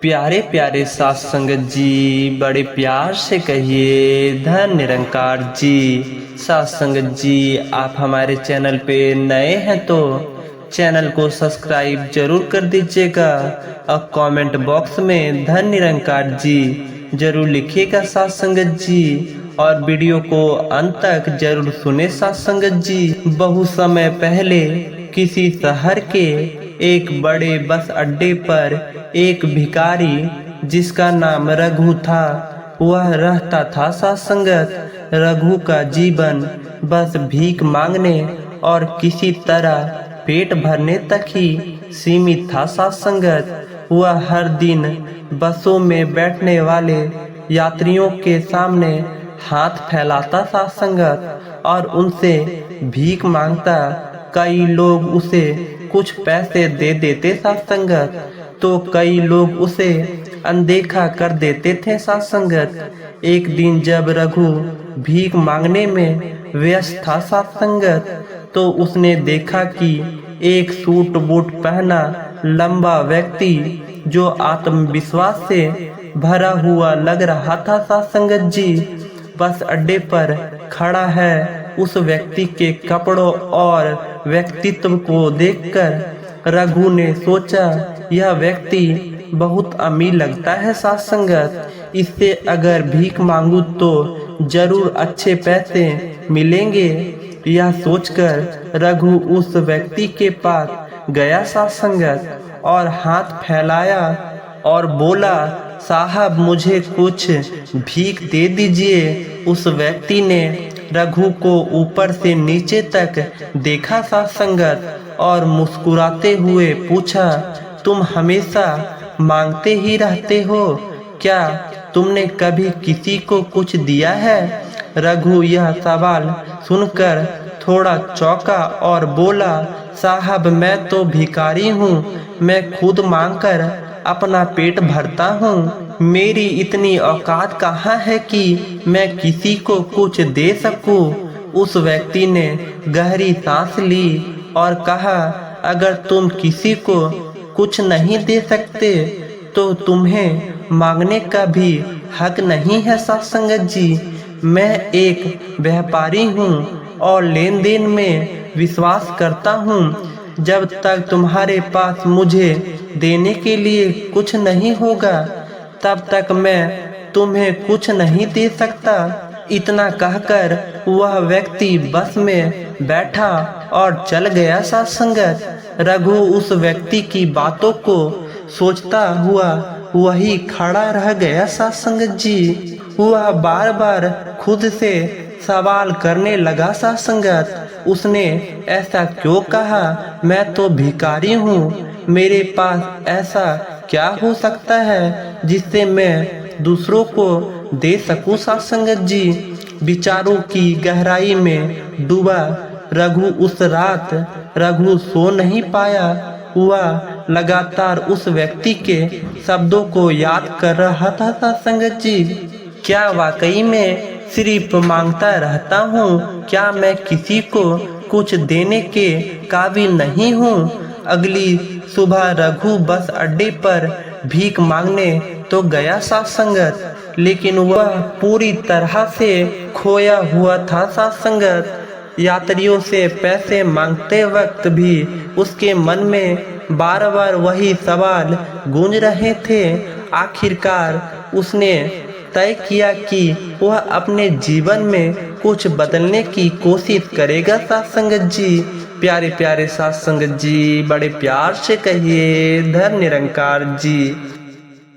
प्यारे प्यारे साथ संगत जी, बड़े प्यार से कहिए धन निरंकार जी। साथ संगत जी, आप हमारे चैनल पे नए हैं तो चैनल को सब्सक्राइब जरूर कर दीजिएगा और कमेंट बॉक्स में धन निरंकार जी जरूर लिखिएगा साथ संगत जी, और वीडियो को अंत तक जरूर सुने साथ संगत जी। बहुत समय पहले किसी शहर के एक बड़े बस अड्डे पर एक भिखारी जिसका नाम रघु था वह रहता था साथ संगत। रघु का जीवन बस भीख मांगने और किसी तरह पेट भरने तक ही सीमित था साथ संगत। वह हर दिन बसों में बैठने वाले यात्रियों के सामने हाथ फैलाता साथ संगत और उनसे भीख मांगता। कई लोग उसे कुछ पैसे दे देते साथ संगत तो कई लोग उसे अनदेखा कर देते थे साथ संगत। एक दिन जब रघु भीख मांगने में व्यस्त था साथ संगत तो उसने देखा कि एक सूट बूट पहना लंबा व्यक्ति जो आत्मविश्वास से भरा हुआ लग रहा था साथ संगत जी बस अड्डे पर खड़ा है। उस व्यक्ति के कपड़ों और व्यक्तित्व को देखकर रघु ने सोचा यह व्यक्ति बहुत अमीर लगता है साथ संगत, इससे अगर भीख मांगू तो जरूर अच्छे पैसे मिलेंगे। यह सोचकर रघु उस व्यक्ति के पास गया साथ संगत और हाथ फैलाया और बोला, साहब मुझे कुछ भीख दे दीजिए। उस व्यक्ति ने रघु को ऊपर से नीचे तक देखा साथ संगत और मुस्कुराते हुए पूछा, तुम हमेशा मांगते ही रहते हो, क्या तुमने कभी किसी को कुछ दिया है? रघु यह सवाल सुनकर थोड़ा चौंका और बोला, साहब मैं तो भिखारी हूँ, मैं खुद मांगकर अपना पेट भरता हूँ। मेरी इतनी औकात कहाँ है कि मैं किसी को कुछ दे सकूं। उस व्यक्ति ने गहरी सांस ली और कहा, अगर तुम किसी को कुछ नहीं दे सकते तो तुम्हें मांगने का भी हक नहीं है साथ संगत जी। मैं एक व्यापारी हूँ और लेन देन में विश्वास करता हूँ। जब तक तुम्हारे पास मुझे देने के लिए कुछ नहीं होगा तब तक मैं तुम्हें कुछ नहीं दे सकता। इतना कहकर वह व्यक्ति बस में बैठा और चल गया साथ संगत। रघु उस व्यक्ति की बातों को सोचता हुआ वही खड़ा रह गया साथ संगत जी। वह बार बार खुद से सवाल करने लगा साथ संगत, उसने ऐसा क्यों कहा? मैं तो भिखारी हूँ, मेरे पास ऐसा क्या हो सकता है जिससे मैं दूसरों को दे सकूं साथ संगत जी। विचारों की गहराई में डूबा रघु उस रात रघु सो नहीं पाया। वह लगातार उस व्यक्ति के शब्दों को याद कर रहा था साथ संगत जी। क्या वाकई में सिर्फ मांगता रहता हूँ? क्या मैं किसी को कुछ देने के काबिल नहीं हूँ? अगली सुबह रघु बस अड्डे पर भीख मांगने तो गया साथ संगत, लेकिन वह पूरी तरह से खोया हुआ था साथ संगत। यात्रियों से पैसे मांगते वक्त भी उसके मन में बार बार वही सवाल गूंज रहे थे। आखिरकार उसने तय किया कि वह अपने जीवन में कुछ बदलने की कोशिश करेगा साथ संगत जी। प्यारे प्यारे साथ संगत जी, बड़े प्यार से कहिए धन निरंकार जी।